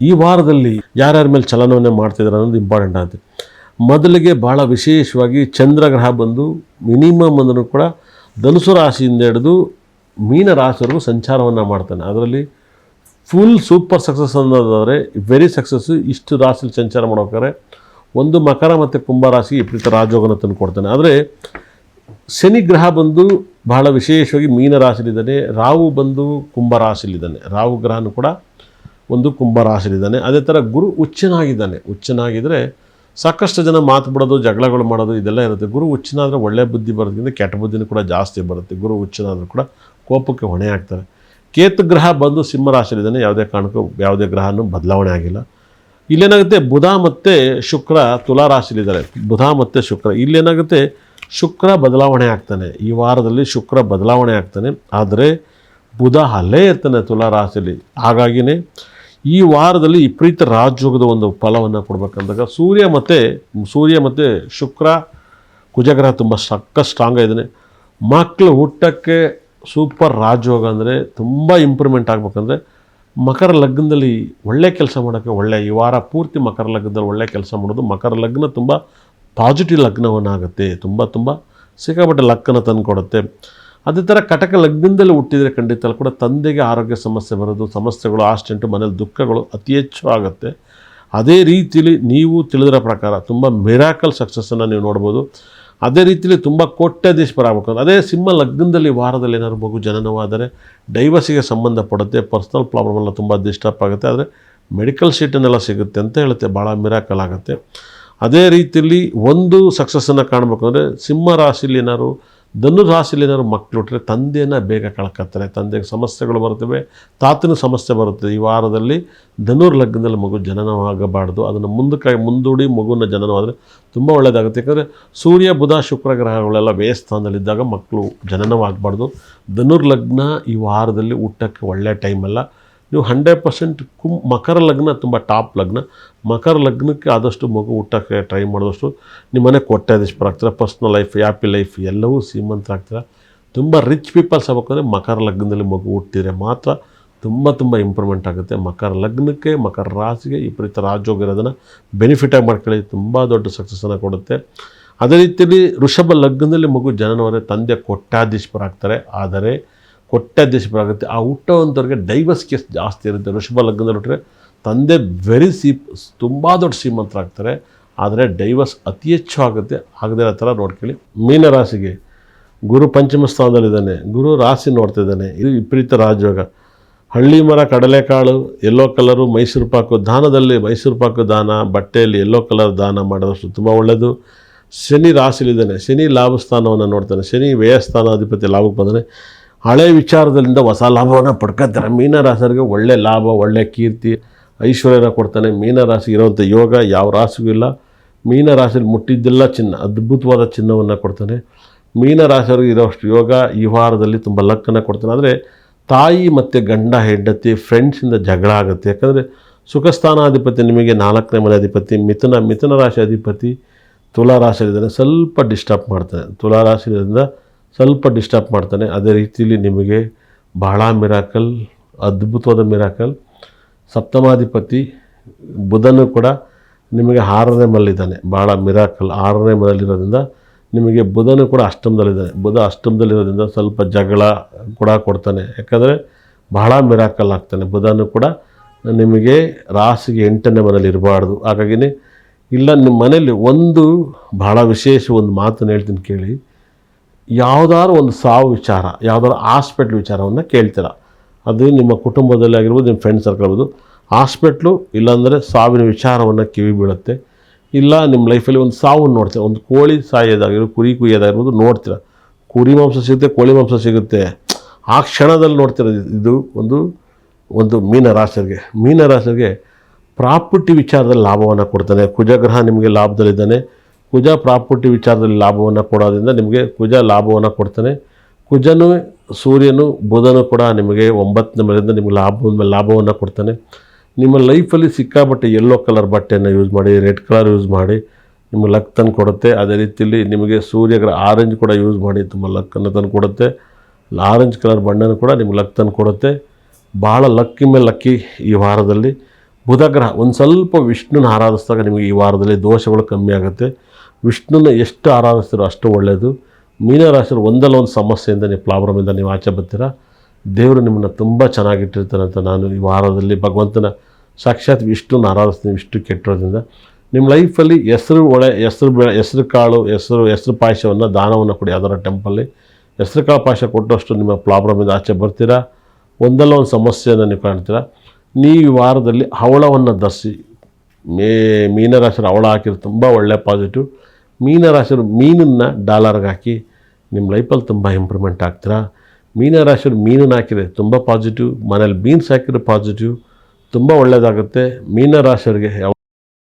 ಈ ವಾರದಲ್ಲಿ ಯಾರ್ಯಾರ ಮೇಲೆ ಚಲನವನ್ನೇ ಮಾಡ್ತಿದ್ದಾರೆ ಅನ್ನೋದು ಇಂಪಾರ್ಟೆಂಟ್ ಆಗುತ್ತೆ. ಮೊದಲಿಗೆ ಭಾಳ ವಿಶೇಷವಾಗಿ ಚಂದ್ರಗ್ರಹ ಬಂದು ಮಿನಿಮಮ್ ಅಂದ್ರೂ ಕೂಡ ಧನುಸು ರಾಶಿಯಿಂದ ಹಿಡಿದು ಮೀನ ರಾಶಿವರೆಗೂ ಸಂಚಾರವನ್ನು ಮಾಡ್ತಾನೆ. ಅದರಲ್ಲಿ ಫುಲ್ ಸೂಪರ್ ಸಕ್ಸಸ್ ಅನ್ನೋದಾದರೆ ವೆರಿ ಸಕ್ಸಸ್ಸು. ಇಷ್ಟು ರಾಶಿಯಲ್ಲಿ ಸಂಚಾರ ಮಾಡ್ಬೇಕಾದ್ರೆ ಒಂದು ಮಕರ ಮತ್ತು ಕುಂಭ ರಾಶಿ ವಿಪರೀತ ರಾಜಯೋಗನ ತಂದು ಕೊಡ್ತಾನೆ. ಆದರೆ ಶನಿ ಗ್ರಹ ಬಂದು ಬಹಳ ವಿಶೇಷವಾಗಿ ಮೀನ ರಾಶಿಲಿದ್ದಾನೆ. ರಾಹು ಬಂದು ಕುಂಭ ರಾಶಿಲಿದ್ದಾನೆ. ರಾಹು ಗ್ರಹನೂ ಕೂಡ ಒಂದು ಕುಂಭ ರಾಶಿಲಿದ್ದಾನೆ. ಅದೇ ಥರ ಗುರು ಉಚ್ಚನಾಗಿದ್ದಾನೆ. ಉಚ್ಚನಾಗಿದ್ದರೆ ಸಾಕಷ್ಟು ಜನ ಮಾತು ಬಿಡೋದು, ಜಗಳಗಳು ಮಾಡೋದು ಇದೆಲ್ಲ ಇರುತ್ತೆ. ಗುರು ಉಚ್ಚನಾದರೆ ಒಳ್ಳೆ ಬುದ್ಧಿ ಬರೋದ್ರಿಂದ ಕೆಟ್ಟ ಬುದ್ಧಿನೂ ಕೂಡ ಜಾಸ್ತಿ ಬರುತ್ತೆ. ಗುರು ಉಚ್ಚನಾದರೂ ಕೂಡ ಕೋಪಕ್ಕೆ ಹೊಣೆ ಆಗ್ತಾರೆ. ಕೇತು ಗ್ರಹ ಬಂದು ಸಿಂಹ ರಾಶಿಲಿದ್ದಾನೆ. ಯಾವುದೇ ಕಾರಣಕ್ಕೂ ಯಾವುದೇ ಗ್ರಹನೂ ಬದಲಾವಣೆ ಆಗಿಲ್ಲ. ಇಲ್ಲೇನಾಗುತ್ತೆ, ಬುಧ ಮತ್ತು ಶುಕ್ರ ತುಲಾ ರಾಶಿಲಿದ್ದಾರೆ. ಬುಧ ಮತ್ತು ಶುಕ್ರ ಇಲ್ಲೇನಾಗುತ್ತೆ, ಶುಕ್ರ ಬದಲಾವಣೆ ಆಗ್ತಾನೆ. ಈ ವಾರದಲ್ಲಿ ಶುಕ್ರ ಬದಲಾವಣೆ ಆಗ್ತಾನೆ. ಆದರೆ ಬುಧ ಅಲ್ಲೇ ಇರ್ತಾನೆ ತುಲಾ ರಾಶಿಯಲ್ಲಿ. ಹಾಗಾಗಿಯೇ ಈ ವಾರದಲ್ಲಿ ವಿಪರೀತ ರಾಜಯೋಗದ ಒಂದು ಫಲವನ್ನು ಕೊಡಬೇಕಂದಾಗ ಸೂರ್ಯ ಮತ್ತು ಶುಕ್ರ ಕುಜಗ್ರಹ ತುಂಬ ಸ್ಟ್ರಾಂಗ್ ಆಗಿದ್ದಾನೆ. ಮಕ್ಕಳು ಹುಟ್ಟಕ್ಕೆ ಸೂಪರ್ ರಾಜಯೋಗ ಅಂದರೆ ತುಂಬ ಇಂಪ್ರೂವ್ಮೆಂಟ್ ಆಗಬೇಕಂದ್ರೆ ಮಕರ ಲಗ್ನದಲ್ಲಿ ಒಳ್ಳೆ ಕೆಲಸ ಮಾಡೋಕ್ಕೆ ಈ ವಾರ ಪೂರ್ತಿ ಮಕರ ಲಗ್ನದಲ್ಲಿ ಒಳ್ಳೆ ಕೆಲಸ ಮಾಡೋದು. ಮಕರ ಲಗ್ನ ತುಂಬ ಪಾಸಿಟಿವ್ ಲಗ್ನವನ್ನಾಗುತ್ತೆ. ತುಂಬ ಸಿಕ್ಕಾಪಟ್ಟೆ ಲಕ್ಕನ್ನು ತಂದು ಕೊಡುತ್ತೆ. ಅದೇ ಥರ ಕಟಕ ಲಗ್ನದಲ್ಲಿ ಹುಟ್ಟಿದರೆ ಖಂಡಿತ ಕೂಡ ತಂದೆಗೆ ಆರೋಗ್ಯ ಸಮಸ್ಯೆ ಬರೋದು, ಸಮಸ್ಯೆಗಳು ಆಸ್ಟೆಂಟು ಮನೇಲಿ ದುಃಖಗಳು ಅತಿ ಹೆಚ್ಚು ಆಗುತ್ತೆ. ಅದೇ ರೀತಿಯಲ್ಲಿ ನೀವು ತಿಳಿದಿರೋ ಪ್ರಕಾರ ತುಂಬ ಮಿರಾಕಲ್ ಸಕ್ಸಸ್ಸನ್ನು ನೀವು ನೋಡ್ಬೋದು. ಅದೇ ರೀತಿಯಲ್ಲಿ ತುಂಬ ಕೋಟ್ಯಾಧೀಶರಾಗಬೇಕು. ಅದೇ ಸಿಂಹ ಲಗ್ನದಲ್ಲಿ ವಾರದಲ್ಲಿ ಏನಾದ್ರು ಮಗು ಜನನವಾದರೆ ಡೈವರ್ಸಿಗೆ ಸಂಬಂಧಪಡುತ್ತೆ. ಪರ್ಸ್ನಲ್ ಪ್ರಾಬ್ಲಮ್ ಎಲ್ಲ ತುಂಬ ಡಿಸ್ಟರ್ಬ್ ಆಗುತ್ತೆ. ಆದರೆ ಮೆಡಿಕಲ್ ಶೀಟನ್ನೆಲ್ಲ ಸಿಗುತ್ತೆ ಅಂತ ಹೇಳುತ್ತೆ. ಭಾಳ ಮಿರಾಕಲ್ ಆಗುತ್ತೆ. ಅದೇ ರೀತಿಯಲ್ಲಿ ಒಂದು ಸಕ್ಸಸ್ಸನ್ನು ಕಾಣಬೇಕು ಅಂದರೆ ಸಿಂಹ ರಾಶಿಯಲ್ಲಿ ಏನಾದ್ರು ಧನು ರಾಶಿಯಲ್ಲಿ ಏನಾದ್ರು ಮಕ್ಕಳು ಹುಟ್ಟರೆ ತಂದೆಯನ್ನು ಬೇಗ ಕಳ್ಕೊತಾರೆ. ತಂದೆಗೆ ಸಮಸ್ಯೆಗಳು ಬರ್ತವೆ, ತಾತನ ಸಮಸ್ಯೆ ಬರುತ್ತೆ. ಈ ವಾರದಲ್ಲಿ ಧನುರ್ ಲಗ್ನದಲ್ಲಿ ಮಗು ಜನನವಾಗಬಾರ್ದು. ಅದನ್ನು ಮುಂದೂಡಿ ಮಗುವಿನ ಜನನವಾದರೆ ತುಂಬ ಒಳ್ಳೆಯದಾಗುತ್ತೆ. ಯಾಕಂದರೆ ಸೂರ್ಯ ಬುಧ ಶುಕ್ರ ಗ್ರಹಗಳೆಲ್ಲ ವ್ಯಯಸ್ಥಾನದಲ್ಲಿದ್ದಾಗ ಮಕ್ಕಳು ಜನನವಾಗಬಾರ್ದು. ಧನುರ್ ಲಗ್ನ ಈ ವಾರದಲ್ಲಿ ಹುಟ್ಟಕ್ಕೆ ಒಳ್ಳೆಯ ಟೈಮಲ್ಲ. ನೀವು 100% ಮಕರ ಲಗ್ನ ತುಂಬ ಟಾಪ್ ಲಗ್ನ. ಮಕರ ಲಗ್ನಕ್ಕೆ ಆದಷ್ಟು ಮಗು ಹುಟ್ಟಕ್ಕೆ ಟ್ರೈ ಮಾಡಿದಷ್ಟು ನಿಮ್ಮ ಮನೆ ಕೋಟ್ಯಾಧೀಶರಾಗ್ತಾರೆ. ಪರ್ಸ್ನಲ್ ಲೈಫ್, ಹ್ಯಾಪಿ ಲೈಫ್ ಎಲ್ಲವೂ ಶ್ರೀಮಂತರಾಗ್ತಾರೆ. ತುಂಬ ರಿಚ್ ಪೀಪಲ್ಸ್ ಆಗಬೇಕಂದ್ರೆ ಮಕರ ಲಗ್ನದಲ್ಲಿ ಮಗು ಹುಟ್ಟಿದರೆ ಮಾತ್ರ ತುಂಬ ಇಂಪ್ರೂವ್ಮೆಂಟ್ ಆಗುತ್ತೆ. ಮಕರ ಲಗ್ನಕ್ಕೆ, ಮಕರ ರಾಶಿಗೆ ವಿಪರೀತ ರಾಜಯೋಗ ಇರೋದನ್ನು ಬೆನಿಫಿಟಾಗಿ ಮಾಡ್ಕೊಳ್ಳಿ. ತುಂಬ ದೊಡ್ಡ ಸಕ್ಸಸ್ಸನ್ನು ಕೊಡುತ್ತೆ. ಅದೇ ರೀತಿಯಲ್ಲಿ ವೃಷಭ ಲಗ್ನದಲ್ಲಿ ಮಗು ಜನನವಾದರೆ ತಂದೆ ಕೋಟ್ಯಾಧೀಶರಾಗ್ತಾರೆ. ಆದರೆ ಕೋಟ್ಯಾಧೀಶರಾಗುತ್ತೆ. ಆ ಹುಟ್ಟೋವಂಥವ್ರಿಗೆ ಡೈವರ್ಸ್ ಕೇಸ್ ಜಾಸ್ತಿ ಇರುತ್ತೆ. ವೃಷಭ ಲಗ್ನದಲ್ಲಿ ಹುಟ್ಟರೆ ತಂದೆ ತುಂಬ ದೊಡ್ಡ ಶ್ರೀಮಂತರಾಗ್ತಾರೆ. ಆದರೆ ಡೈವರ್ಸ್ ಅತಿ ಹೆಚ್ಚು ಆಗುತ್ತೆ. ಆಗದೇ ಆ ಥರ ನೋಡ್ಕೊಳ್ಳಿ. ಮೀನರಾಶಿಗೆ ಗುರು ಪಂಚಮ ಸ್ಥಾನದಲ್ಲಿದ್ದಾನೆ. ಗುರು ರಾಶಿ ನೋಡ್ತಿದ್ದಾನೆ. ಇದು ವಿಪರೀತ ರಾಜಯೋಗ. ಹಳ್ಳಿ ಮರ, ಕಡಲೆಕಾಳು, ಯೆಲ್ಲೋ ಕಲರು, ಮೈಸೂರು ಪಾಕು ದಾನದಲ್ಲಿ ಮೈಸೂರು ಪಾಕು ದಾನ, ಬಟ್ಟೆಯಲ್ಲಿ ಯೆಲ್ಲೋ ಕಲರ್ ದಾನ ಮಾಡೋದಷ್ಟು ತುಂಬ ಒಳ್ಳೆಯದು. ಶನಿ ರಾಶಿಲಿದ್ದಾನೆ. ಶನಿ ಲಾಭ ಸ್ಥಾನವನ್ನು ನೋಡ್ತಾನೆ. ಶನಿ ವ್ಯಯಸ್ಥಾನಾಧಿಪತಿ ಲಾಭಕ್ಕೆ ಬಂದಾನೆ. ಹಳೆ ವಿಚಾರದಲ್ಲಿಂದ ಹೊಸ ಲಾಭವನ್ನು ಪಡ್ಕೊತಾರೆ. ಮೀನರಾಶಿಗೆ ಒಳ್ಳೆ ಲಾಭ, ಒಳ್ಳೆ ಕೀರ್ತಿ, ಐಶ್ವರ್ಯನ ಕೊಡ್ತಾನೆ. ಮೀನರಾಶಿಗೆ ಇರೋವಂಥ ಯೋಗ ಯಾವ ರಾಶಿಗೂ ಇಲ್ಲ. ಮೀನರಾಶಿಯಲ್ಲಿ ಮುಟ್ಟಿದ್ದೆಲ್ಲ ಚಿನ್ನ, ಅದ್ಭುತವಾದ ಚಿನ್ನವನ್ನು ಕೊಡ್ತಾನೆ. ಮೀನರಾಶಿಯವರಿಗೆ ಇರೋಷ್ಟು ಯೋಗ ಈ ವಾರದಲ್ಲಿ ತುಂಬ ಲಕ್ಕನ್ನು ಕೊಡ್ತಾನೆ. ಆದರೆ ತಾಯಿ ಮತ್ತು ಗಂಡ ಹೆಂಡತಿ ಫ್ರೆಂಡ್ಸಿಂದ ಜಗಳ ಆಗುತ್ತೆ. ಯಾಕಂದರೆ ಸುಖಸ್ಥಾನಾಧಿಪತಿ ನಿಮಗೆ 4ನೇ ಮನೆ ಅಧಿಪತಿ, ಮಿಥುನ ರಾಶಿ ಅಧಿಪತಿ ತುಲಾ ರಾಶಿಯಲ್ಲಿದ್ದಾನೆ. ಸ್ವಲ್ಪ ಡಿಸ್ಟರ್ಬ್ ಮಾಡ್ತಾನೆ. ತುಲಾ ರಾಶಿಯಿಂದ ಸ್ವಲ್ಪ ಡಿಸ್ಟರ್ಬ್ ಮಾಡ್ತಾನೆ. ಅದೇ ರೀತಿಯಲ್ಲಿ ನಿಮಗೆ ಬಹಳ ಮಿರಾಕಲ್, ಅದ್ಭುತವಾದ ಮಿರಾಕಲ್. ಸಪ್ತಮಾಧಿಪತಿ ಬುಧನೂ ಕೂಡ ನಿಮಗೆ 6ನೇ ಮನೆಯಲ್ಲಿದ್ದಾನೆ. ಭಾಳ ಮಿರಾಕಲ್. 6ನೇ ಮನೆಯಲ್ಲಿರೋದ್ರಿಂದ ನಿಮಗೆ ಬುಧನೂ ಕೂಡ ಅಷ್ಟಮದಲ್ಲಿದ್ದಾನೆ. ಬುಧ ಅಷ್ಟಮದಲ್ಲಿರೋದ್ರಿಂದ ಸ್ವಲ್ಪ ಜಗಳ ಕೂಡ ಕೊಡ್ತಾನೆ. ಯಾಕಂದರೆ ಬಹಳ ಮಿರಾಕಲ್ ಆಗ್ತಾನೆ. ಬುಧನೂ ಕೂಡ ನಿಮಗೆ ರಾಶಿಗೆ 8ನೇ ಮನೇಲಿ ಇರಬಾರ್ದು. ಹಾಗಾಗಿಯೇ ಇಲ್ಲ, ನಿಮ್ಮ ಮನೇಲಿ ಒಂದು ಭಾಳ ವಿಶೇಷ ಒಂದು ಮಾತನ್ನು ಹೇಳ್ತೀನಿ ಕೇಳಿ. ಯಾವುದಾದ್ರು ಒಂದು ಸಾವು ವಿಚಾರ, ಯಾವುದಾದ್ರು ಹಾಸ್ಪಿಟ್ಲ್ ವಿಚಾರವನ್ನು ಕೇಳ್ತೀರ. ಅದು ನಿಮ್ಮ ಕುಟುಂಬದಲ್ಲಿ ಆಗಿರ್ಬೋದು, ನಿಮ್ಮ ಫ್ರೆಂಡ್ಸ್ ಸರ್ಕಲ್ ಆಗ್ಬೋದು. ಹಾಸ್ಪಿಟ್ಲು ಇಲ್ಲಾಂದರೆ ಸಾವಿನ ವಿಚಾರವನ್ನು ಕಿವಿ ಬೀಳುತ್ತೆ. ಇಲ್ಲ ನಿಮ್ಮ ಲೈಫಲ್ಲಿ ಒಂದು ಸಾವನ್ನು ನೋಡ್ತೀರ. ಒಂದು ಕೋಳಿ ಸಾಯೋದಾಗಿರ್ಬೋದು, ಕುರಿ ಕುಯ್ಯೋದಾಗಿರ್ಬೋದು ನೋಡ್ತೀರ. ಕುರಿ ಮಾಂಸ ಸಿಗುತ್ತೆ, ಕೋಳಿ ಮಾಂಸ ಸಿಗುತ್ತೆ. ಆ ಕ್ಷಣದಲ್ಲಿ ನೋಡ್ತೀರ. ಇದು ಒಂದು ಮೀನರಾಶಿಗೆ ಪ್ರಾಪರ್ಟಿ ವಿಚಾರದಲ್ಲಿ ಲಾಭವನ್ನು ಕೊಡ್ತಾನೆ. ಕುಜಗ್ರಹ ನಿಮಗೆ ಲಾಭದಲ್ಲಿದ್ದಾನೆ. ಕುಜ ಪ್ರಾಪರ್ಟಿ ವಿಚಾರದಲ್ಲಿ ಲಾಭವನ್ನು ಕೊಡೋದ್ರಿಂದ ನಿಮಗೆ ಕುಜ ಲಾಭವನ್ನು ಕೊಡ್ತಾನೆ. ಕುಜನೂ ಸೂರ್ಯನು ಬುಧನೂ ಕೂಡ ನಿಮಗೆ 9ನೇ ಮನೆಯಿಂದ ನಿಮಗೆ ಲಾಭವನ್ನು ಕೊಡ್ತಾನೆ. ನಿಮ್ಮ ಲೈಫಲ್ಲಿ ಸಿಕ್ಕಾಬಟ್ಟೆ ಯೆಲ್ಲೋ ಕಲರ್ ಬಟ್ಟೆಯನ್ನು ಯೂಸ್ ಮಾಡಿ, ರೆಡ್ ಕಲರ್ ಯೂಸ್ ಮಾಡಿ ನಿಮಗೆ ಲಕ್ ತಂದು ಕೊಡುತ್ತೆ. ಅದೇ ರೀತಿಯಲ್ಲಿ ನಿಮಗೆ ಸೂರ್ಯಗ್ರಹ ಆರೆಂಜ್ ಕೂಡ ಯೂಸ್ ಮಾಡಿ ತುಂಬ ಲಕ್ಕನ್ನು ತಂದು ಕೊಡುತ್ತೆ. ಆರೆಂಜ್ ಕಲರ್ ಬಣ್ಣನೂ ಕೂಡ ನಿಮ್ಗೆ ಲಕ್ ತಂದು ಕೊಡುತ್ತೆ. ಭಾಳ ಲಕ್ಕಿ ಮೇಲೆ ಲಕ್ಕಿ ಈ ವಾರದಲ್ಲಿ ಬುಧಗ್ರಹ ಒಂದು ಸ್ವಲ್ಪ ವಿಷ್ಣುನ ಆರಾಧಿಸಿದಾಗ ನಿಮಗೆ ಈ ವಾರದಲ್ಲಿ ದೋಷಗಳು ಕಮ್ಮಿ ಆಗುತ್ತೆ. ವಿಷ್ಣುನ ಎಷ್ಟು ಆರಾಧಿಸ್ತೀರೋ ಅಷ್ಟು ಒಳ್ಳೆಯದು. ಮೀನರಾಶಿಯವರು ಒಂದಲ್ಲ ಒಂದು ಸಮಸ್ಯೆಯಿಂದ ನೀವು ಪ್ರಾಬ್ಲಮಿಂದ ನೀವು ಆಚೆ ಬರ್ತೀರಾ. ದೇವರು ನಿಮ್ಮನ್ನು ತುಂಬ ಚೆನ್ನಾಗಿಟ್ಟಿರ್ತಾನೆ ಅಂತ ನಾನು ಈ ವಾರದಲ್ಲಿ ಭಗವಂತನ ಸಾಕ್ಷಾತ್ ವಿಷ್ಣುನ ಆರಾಧಿಸ್ತೀನಿ. ವಿಷ್ಣು ಕೆಟ್ಟಿರೋದ್ರಿಂದ ನಿಮ್ಮ ಲೈಫಲ್ಲಿ ಹೆಸರು ಕಾಳು ಹೆಸರು ಪಾಯಸವನ್ನು ದಾನವನ್ನು ಕೊಡಿ. ಯಾವ್ದಾರ ಟೆಂಪಲ್ಲಿ ಹೆಸರು ಕಾಳು ಪಾಯಸ ಕೊಟ್ಟಷ್ಟು ನಿಮ್ಮ ಪ್ರಾಬ್ಲಮಿಂದ ಆಚೆ ಬರ್ತೀರಾ. ಒಂದಲ್ಲ ಒಂದು ಸಮಸ್ಯೆಯನ್ನು ನೀವು ಕಾಣ್ತೀರಾ. ನೀವು ಈ ವಾರದಲ್ಲಿ ಹವಳವನ್ನು ಧರಿಸಿ. ಮೀನರಾಶಿಯವರು ಹವಳ ಹಾಕಿದ್ರೆ ತುಂಬ ಒಳ್ಳೆಯ ಪಾಸಿಟಿವ್. ಮೀನರಾಶಿಯವರು ಮೀನನ್ನು ಡಾಲರ್ಗೆ ಹಾಕಿ ನಿಮ್ಮ ಲೈಫಲ್ಲಿ ತುಂಬ ಇಂಪ್ರೂವ್ಮೆಂಟ್ ಆಗ್ತೀರಾ. ಮೀನರಾಶಿಯವರು ಮೀನನ್ನು ಹಾಕಿದರೆ ತುಂಬ ಪಾಸಿಟಿವ್. ಮನೇಲಿ ಬೀನ್ಸ್ ಹಾಕಿದ್ರೆ ಪಾಸಿಟಿವ್, ತುಂಬ ಒಳ್ಳೆಯದಾಗುತ್ತೆ. ಮೀನರಾಶಿಯವರಿಗೆ